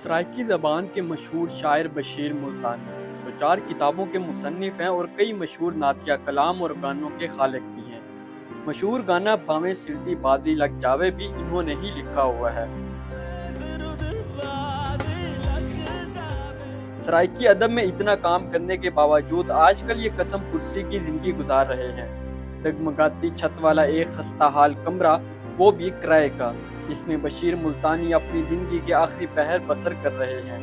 سرائکی زبان کے مشہور شاعر بشیر ملتانی جو 4 کتابوں کے مصنف ہیں اور کئی مشہور نعتیہ کلام اور گانوں کے خالق بھی ہیں۔ مشہور گانا بھاویں سردی بازی لگ جاوے بھی انہوں نے ہی لکھا ہوا ہے۔ سرائکی ادب میں اتنا کام کرنے کے باوجود آج کل یہ قسم کرسی کی زندگی گزار رہے ہیں۔ ڈگمگاتی چھت والا ایک خستہ حال کمرہ، وہ بھی کرائے کا، جس میں بشیر ملتانی اپنی زندگی کے آخری پہر بسر کر رہے ہیں۔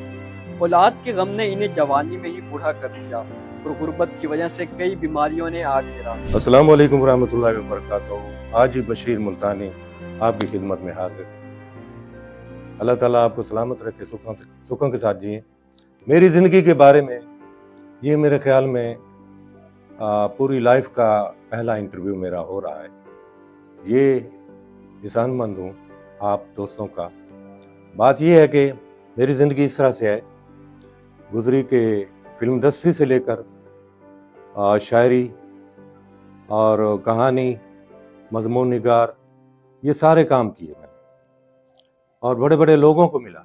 اولاد کے غم نے انہیں جوانی میں ہی بوڑھا کر دیا اور غربت کی وجہ سے کئی بیماریوں نے آ گھیرا۔ السلام علیکم ورحمۃ اللہ وبرکاتہ۔ آج ہی بشیر ملتانی آپ کی خدمت میں حاضر۔ اللہ تعالیٰ آپ کو سلامت رکھے، سکھوں کے ساتھ جئیں۔ میری زندگی کے بارے میں یہ میرے خیال میں پوری لائف کا پہلا انٹرویو میرا ہو رہا ہے۔ یہ احسان مند ہوں آپ دوستوں کا۔ بات یہ ہے کہ میری زندگی اس طرح سے ہے گزری کہ فلم انڈسٹری سے لے کر شاعری اور کہانی، مضمون نگار، یہ سارے کام کیے میں نے اور بڑے بڑے لوگوں کو ملا۔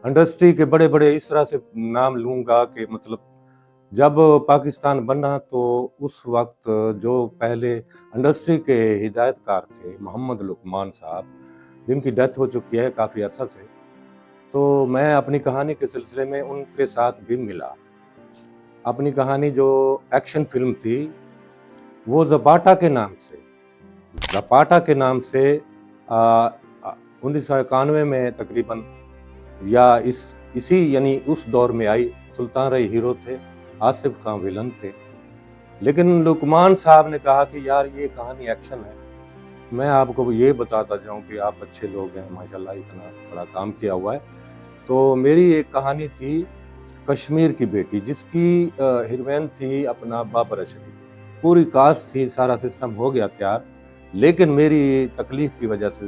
انڈسٹری کے بڑے بڑے اس طرح سے نام لوں گا کہ مطلب جب پاکستان بنا تو اس وقت جو پہلے انڈسٹری کے ہدایت کار تھے محمد لقمان صاحب، جن کی ڈیتھ ہو چکی ہے کافی عرصہ سے، تو میں اپنی کہانی کے سلسلے میں ان کے ساتھ بھی ملا۔ اپنی کہانی جو ایکشن فلم تھی وہ زپاٹا کے نام سے 1991 میں تقریباً یا اسی یعنی اس دور میں آئی۔ سلطان رئی ہیرو تھے، آصف خان ویلن تھے، لیکن لقمان صاحب نے کہا کہ یار یہ کہانی ایکشن ہے، میں آپ کو یہ بتاتا جاؤں کہ آپ اچھے لوگ ہیں، ماشاءاللہ اتنا بڑا کام کیا ہوا ہے۔ تو میری ایک کہانی تھی کشمیر کی بیٹی، جس کی ہیروین تھی اپنا بابر اشرف، پوری کاسٹ تھی، سارا سسٹم ہو گیا تیار، لیکن میری تکلیف کی وجہ سے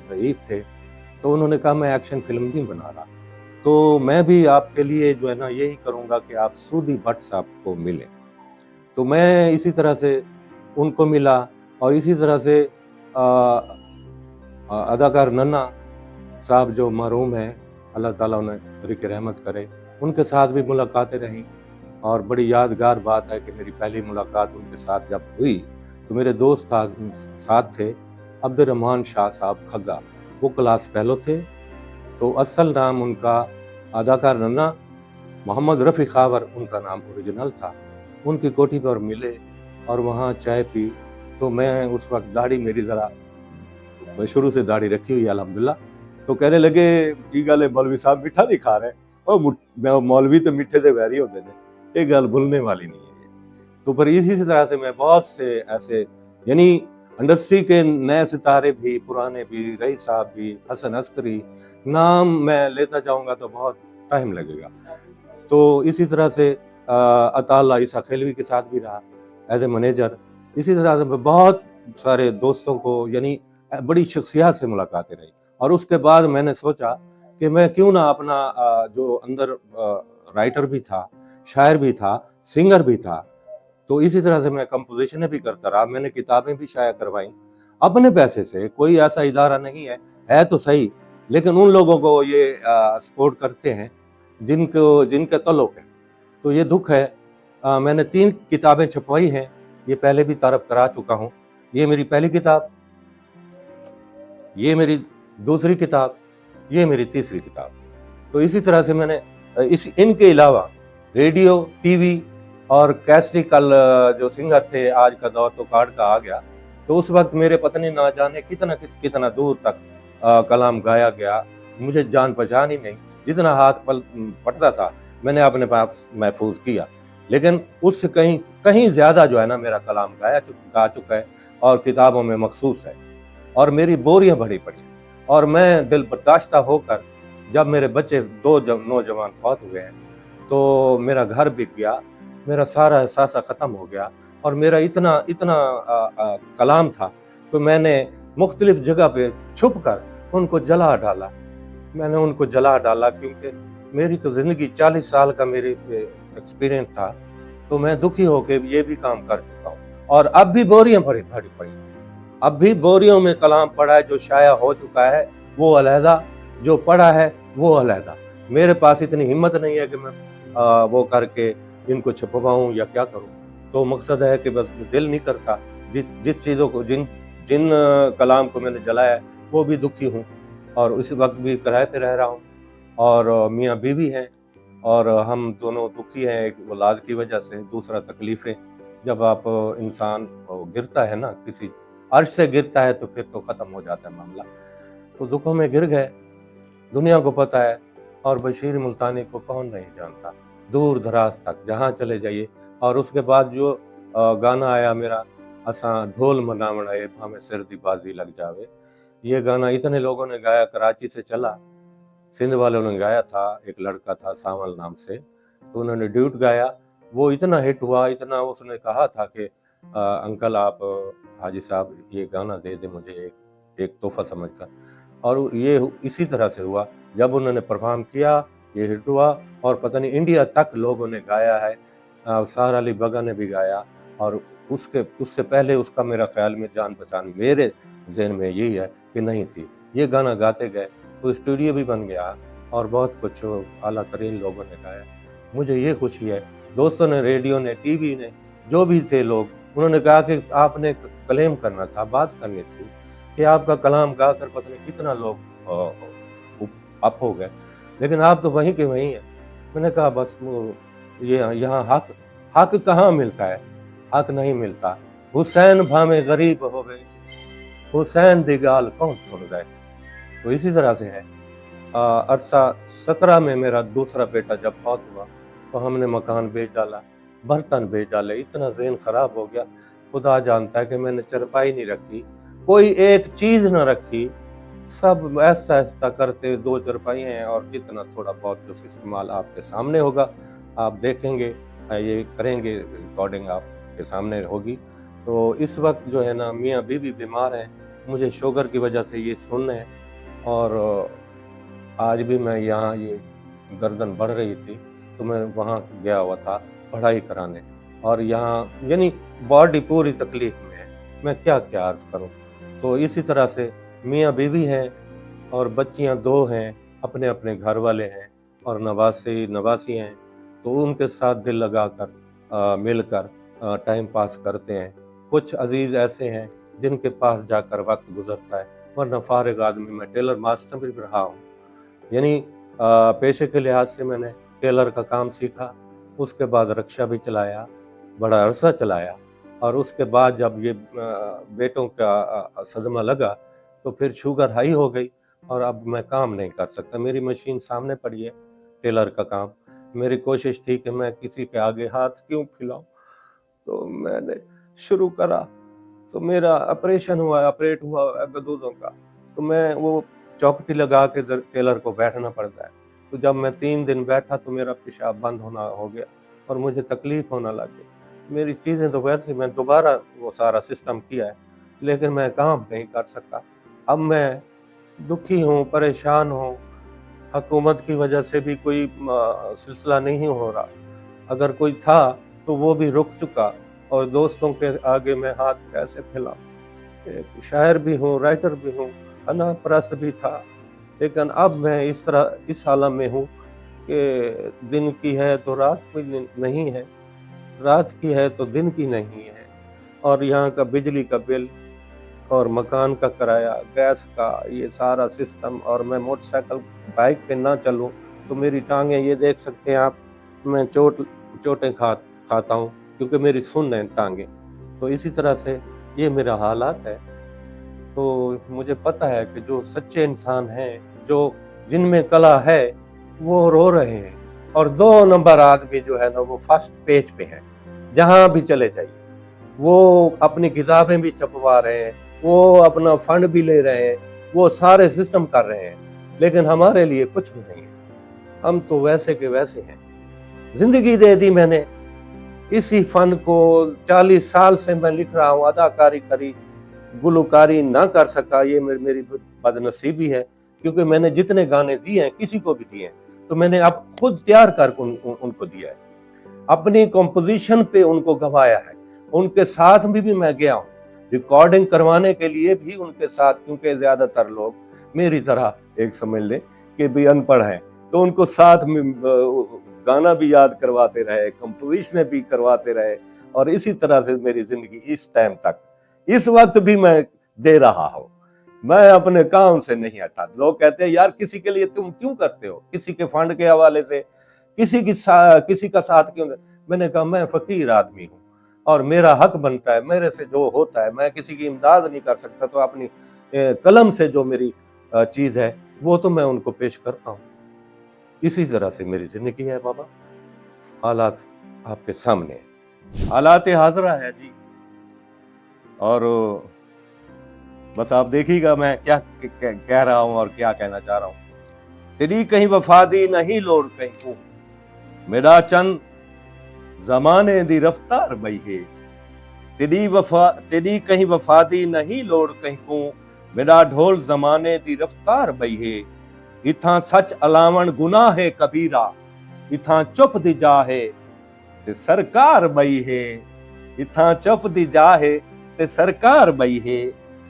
ضعیف تھے، تو انہوں نے کہا میں ایکشن فلم نہیں بنا رہا، تو میں بھی آپ کے لیے جو ہے نا یہی کروں گا کہ آپ سودی بٹ صاحب کو ملیں۔ تو میں اسی طرح سے ان کو ملا اور اسی طرح سے اداکار ننا صاحب جو مرحوم ہیں، اللہ تعالیٰ انہیں طریق رحمت کرے، ان کے ساتھ بھی ملاقاتیں رہیں۔ اور بڑی یادگار بات ہے کہ میری پہلی ملاقات ان کے ساتھ جب ہوئی تو میرے دوست ساتھ تھے عبد الرحمان شاہ صاحب کھگا، وہ کلاس فیلو تھے، تو اصل نام ان کا اداکار ننا، محمد رفیع خاور ان کا نام اوریجنل تھا۔ ان کی کوٹھی پر ملے اور وہاں چائے پی، تو میں اس وقت داڑھی میری میں شروع سے داڑھی رکھی ہوئی الحمدللہ، تو کہنے لگے کی گل ہے مولوی صاحب میٹھا نہیں کھا رہے، اور مولوی تو میٹھے سے ویری ہوتے ہیں، یہ گل بھولنے والی نہیں ہے۔ تو پھر اسی طرح سے میں بہت سے ایسے یعنی انڈسٹری کے نئے ستارے بھی، پرانے بھی، رئی صاحب بھی، حسن عسکری، نام میں لیتا جاؤں گا تو بہت ٹائم لگے گا۔ تو اسی طرح سے عطا اللہ عیسیٰ خیلوی کے ساتھ بھی رہا ایز اے مینیجر۔ اسی طرح سے بہت سارے دوستوں کو یعنی بڑی شخصیات سے ملاقاتیں رہی، اور اس کے بعد میں نے سوچا کہ میں کیوں نہ اپنا جو اندر رائٹر بھی تھا، شاعر بھی تھا، سنگر بھی تھا، تو اسی طرح سے میں کمپوزیشنیں بھی کرتا رہا۔ میں نے کتابیں بھی شائع کروائیں اپنے پیسے سے، کوئی ایسا ادارہ نہیں ہے تو صحیح، لیکن ان لوگوں کو یہ سپورٹ کرتے ہیں جن کے تعلق ہے۔ تو یہ دکھ ہے، میں نے 3 کتابیں چھپوائی ہیں، یہ پہلے بھی تعارف کرا چکا ہوں۔ یہ میری پہلی کتاب، یہ میری دوسری کتاب، یہ میری تیسری کتاب۔ تو اسی طرح سے میں نے ان کے علاوہ ریڈیو، ٹی وی اور کیسٹیکل جو سنگر تھے، آج کا دور تو کارڈ کا آ گیا، تو اس وقت میرے پتنی نہ جانے کتنا دور تک کلام گایا گیا، مجھے جان پہچان ہی نہیں، جتنا ہاتھ پڑتا تھا میں نے اپنے پاس محفوظ کیا، لیکن اس سے کہیں زیادہ جو ہے نا میرا کلام گا چکا ہے اور کتابوں میں مخصوص ہے، اور میری بوریاں بھری پڑی ہیں۔ اور میں دل برداشتہ ہو کر جب میرے بچے 2 نوجوان فوت ہوئے ہیں تو میرا گھر بک گیا، میرا سارا احساسہ ختم ہو گیا، اور میرا اتنا کلام تھا تو میں نے مختلف جگہ پہ چھپ کر ان کو جلا ڈالا۔ میں نے ان کو جلا ڈالا کیونکہ میری تو زندگی 40 سال کا میری ایکسپیرینس تھا، تو میں دکھی ہو کے یہ بھی کام کر چکا ہوں، اور اب بھی بوریاں بھری پڑی، اب بھی بوریوں میں کلام پڑا ہے، جو شائع ہو چکا ہے وہ علیحدہ، جو پڑا ہے وہ علیحدہ۔ मेरे पास इतनी हिम्मत नहीं है कि मैं वो करके इनको छुपवाऊं या क्या करूं। तो मकसद है कि बस दिल नहीं करता, जिस चीज़ों को जिन जिन कलाम को मैंने जलाया है वो भी दुखी हूँ, और इस वक्त भी किराए पे रह रहा हूँ, और मियाँ बीवी हैं, और हम दोनों दुखी हैं, एक औलाद की वजह से, दूसरा तकलीफ़ें। जब आप इंसान गिरता है ना, किसी अर्श से गिरता है तो फिर तो ख़त्म हो जाता है मामला। तो दुखों में गिर गए, दुनिया को पता है, और बशीर मुल्तानी को कौन नहीं जानता, दूर दराज तक जहाँ चले जाइए। और उसके बाद जो गाना आया मेरा, असां ढोल मनावण आए भाਵੇਂ सिर दी बाजी लग जावे, ये गाना इतने लोगों ने गाया, कराची से चला, सिंध वालों ने गाया था, एक लड़का था सावल नाम से, तो उन्होंने ड्यूट गाया, वो इतना हिट हुआ, इतना, उसने कहा था कि अंकल आप हाजी साहब ये गाना दे दे मुझे एक तोहफा समझकर। और ये इसी तरह से हुआ, जब उन्होंने परफॉर्म किया ये हिट हुआ, और पता नहीं इंडिया तक लोगों ने गाया है, सार अली बगा ने भी गाया, और उससे पहले उसका मेरा ख्याल में जान पहचान मेरे जहन में यही है कि नहीं थी। ये गाना गाते गए तो स्टूडियो भी बन गया, और बहुत कुछ आला तरीन लोगों ने गाया। मुझे ये खुशी है, दोस्तों ने, रेडियो ने, टीवी ने, जो भी थे लोग, उन्होंने कहा कि आपने क्लेम करना था, बात करनी थी कि आपका कलाम गा कर पता नहीं कितना लोग अप हो गए, लेकिन आप तो वहीं के वहीं हैं। मैंने कहा बस ये यहाँ हक कहाँ मिलता है, हक नहीं मिलता। हुसैन भावे गरीब होवे, हुसैन दी गाल कौन सुन गए। तो इसी तरह से है। अरसा 17 में मेरा दूसरा बेटा जब फौत हुआ तो हमने मकान बेच डाला, बर्तन बेच डाले, इतना ज़हन ख़राब हो गया, खुदा जानता है कि मैंने चरपाई नहीं रखी, कोई एक चीज़ न रखी, सब ऐसा ऐसा करते 2 चरपाई हैं, और कितना थोड़ा बहुत जो इस्तेमाल आपके सामने होगा, आप देखेंगे, ये करेंगे, रिकॉर्डिंग आपके सामने होगी। तो इस वक्त जो है ना, मियाँ बीवी बीमार हैं, मुझे शुगर की वजह से ये सुन है, और आज भी मैं यहाँ, ये गर्दन बढ़ रही थी तो मैं वहाँ गया हुआ था पढ़ाई कराने, और यहाँ यानी बॉडी पूरी तकलीफ में है, मैं क्या क्या अर्ज करूँ। तो इसी तरह से मियाँ बीवी हैं और बच्चियाँ 2 हैं, अपने अपने घर वाले हैं, और नवासी हैं, तो उनके साथ दिल लगा कर मिलकर टाइम पास करते हैं। कुछ अजीज़ ऐसे हैं जिनके पास जाकर वक्त गुजरता है, वरना फारिग आदमी। मैं टेलर मास्टर भी रहा हूँ, यानी पेशे के लिहाज से मैंने टेलर का काम सीखा, उसके बाद रिक्शा भी चलाया, बड़ा अरसा चलाया, और उसके बाद जब ये बेटों का सदमा लगा तो फिर शुगर हाई हो गई, और अब मैं काम नहीं कर सकता। मेरी मशीन सामने पड़ी है, टेलर का काम। मेरी कोशिश थी कि मैं किसी के आगे हाथ क्यों फैलाऊं, तो मैंने शुरू करा, तो मेरा ऑपरेट हुआ गदूदों का, तो मैं वो चौकटी लगा के टेलर को बैठना पड़ता है। तो जब मैं 3 दिन बैठा तो मेरा पेशाब बंद होना हो गया और मुझे तकलीफ होना लग गई। मेरी चीज़ें तो वैसे मैं दोबारा वो सारा सिस्टम किया है, लेकिन मैं काम नहीं कर सकता। अब मैं दुखी हूँ, परेशान हूँ, हुकूमत की वजह से भी कोई सिलसिला नहीं हो रहा, अगर कोई था तो वो भी रुक चुका, और दोस्तों के आगे मैं हाथ कैसे फैलाऊं। एक शायर भी हूँ, राइटर भी हूँ, अना परस्त भी था, लेकिन अब मैं इस हालत में हूँ कि दिन की है तो रात कोई नहीं है, रात की है तो दिन की नहीं है, और यहाँ का बिजली का बिल और मकान का किराया, गैस का, ये सारा सिस्टम। और मैं मोटरसाइकिल बाइक पे ना चलूँ तो मेरी टांगें, ये देख सकते हैं आप, मैं चोटें खाता हूँ क्योंकि मेरी सुन्न है टांगें। तो इसी तरह से ये मेरा हालात है। तो मुझे पता है कि जो सच्चे इंसान हैं, जो जिनमें कला है, वो रो रहे हैं, और 2 नंबर आदमी जो है ना, वो फर्स्ट पेज पे है। जहाँ भी चले जाइए, वो अपनी किताबें भी छपवा रहे हैं, वो अपना फंड भी ले रहे हैं, वो सारे सिस्टम कर रहे हैं, लेकिन हमारे लिए कुछ भी नहीं है। हम तो वैसे के वैसे हैं। जिंदगी दे दी मैंने इसी फन को, 40 साल से मैं लिख रहा हूँ, अदाकारी करी, गुलकारी ना कर सका, ये मेरी बदनसीबी है, क्योंकि मैंने जितने गाने दिए हैं, किसी को भी दिए हैं, तो मैंने अब खुद तैयार कर उनको दिया है, अपनी कंपोजिशन पे उनको गवाया है, उनके साथ भी मैं गया हूँ रिकॉर्डिंग करवाने के लिए भी उनके साथ, क्योंकि ज्यादातर लोग मेरी तरह एक समझ लें कि भी अनपढ़ हैं, तो उनको साथ में गाना भी याद करवाते रहे, कंपोजिशन भी करवाते रहे, और इसी तरह से मेरी जिंदगी इस टाइम तक, इस वक्त भी मैं दे रहा हूँ। मैं अपने काम से नहीं हटा। लोग कहते हैं यार किसी के लिए तुम क्यों करते हो, किसी के फंड के हवाले से, किसी का साथ क्यों? मैंने कहा मैं फकीर आदमी हूँ और मेरा हक बनता है, मेरे से जो होता है, मैं किसी की इमदाद नहीं कर सकता, तो अपनी कलम से जो मेरी चीज है वो तो मैं उनको पेश करता हूँ। इसी तरह से मेरी जिंदगी है बाबा। हालात आपके सामने है, हालात हाजरा है जी, और बस आप देखिएगा मैं क्या कह रहा हूँ और क्या कहना चाह रहा हूँ। तेरी कहीं वफादी नहीं लोड़ कहीं को, मेरा चंद जमाने दी रफ्तार बई है। तेरी कहीं वफादी नहीं लोड़ कहीं को, मेरा ढोल जमाने दी रफ्तार बई है। इथां सच अलावण गुनाह है कबीरा, इथां चुप दी जा है ते सरकार बई है। इथां चुप दी जा है ते सरकार बई है।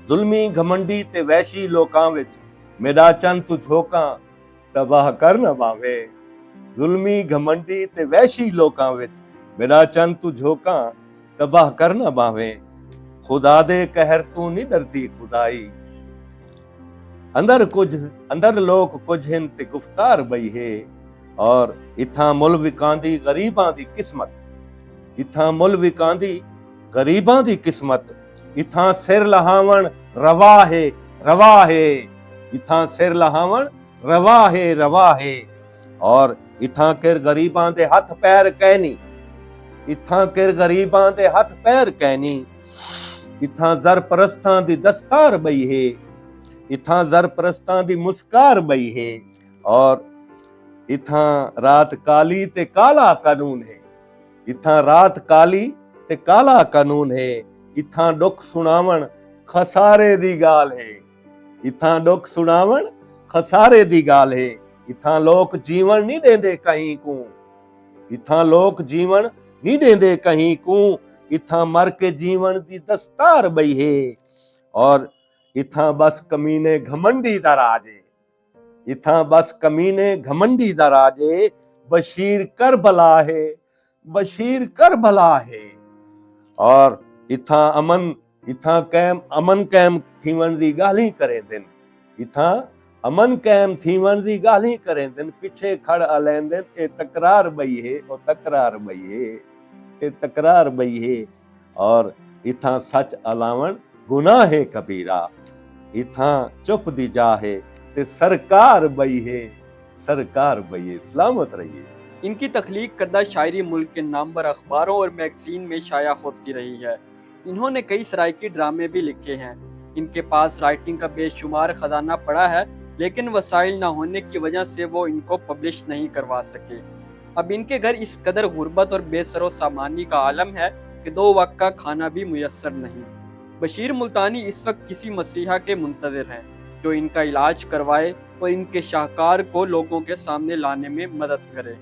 जुल्मी घमंडी ते वैशी लोकां विच मेरा चंद तू झोंका तबाह कर न बावे। जुल्मी घमंडी ते वैशी लोकां विच मेरा चंद तू झोंका तबाह कर न बावे। खुदा दे कहर तू नहीं डरदी खुदाई, अंदर लोक कुछ हिन ते गुफ्तार बई है। और इथां मुल विकांदी गरीबां दी किस्मत, इथां मुल विकांदी गरीबां दी किस्मत। इथां सिर लहावण रवा है रवा है, इथां सिर लहावण रवा है। और इथां किर गरीबां दे हथ पैर कहनी, इथां किर गरीबां दे हथ पैर कहनी। इथां जर परस्तां दी दस्तार बई है, इथां जर परस्तां दी मुस्कार बई है। और इथां रात काली ते काला कानून है, इथां रात काली ते काला कानून है। इथां दुख सुनावण खसारे दी गाल है, इथां दुख सुनावण खसारे दी गाल है। इथां लोक जीवन नहीं देंदे कहीं को, इथां लोक जीवन नहीं देंदे कहीं को। इथां मर के जीवन दी दस्तार बई है। और इथां बस कमीने घमंडी दा राज है, इथां बस कमीने घमंडी दा राज है। बशीर कर भला है, बशीर कर भला है। और इथां अमन कैम थीवण दी गाली करे दिन, इथां अमन कैम थीवण दी गाली करे दिन। पिछे खड़ अलें दिन ए तकरार बई है, ओ तकरार बई है, ए तकरार बई है। और इथां सच अलावण गुनाह है कबीरा, इथां चुप दी जा है ते सरकार बई है, सरकार बई है। सलामत रहिए। इनकी तख्लीक करदा शायरी मुल्क के नामवर अखबारों और मैगजीन में शाया होती रही है। इन्होंने कई सराइकी ड्रामे भी लिखे हैं। इनके पास राइटिंग का बेशुमार खजाना पड़ा है, लेकिन वसाइल न होने की वजह से वो इनको पब्लिश नहीं करवा सके। अब इनके घर इस कदर गुर्बत और बेसरो सामानी का आलम है कि 2 वक्त का खाना भी मुयस्सर नहीं। बशीर मुल्तानी इस वक्त किसी मसीहा के मुंतज़िर हैं जो इनका इलाज करवाए और इनके शाहकार को लोगों के सामने लाने में मदद करे।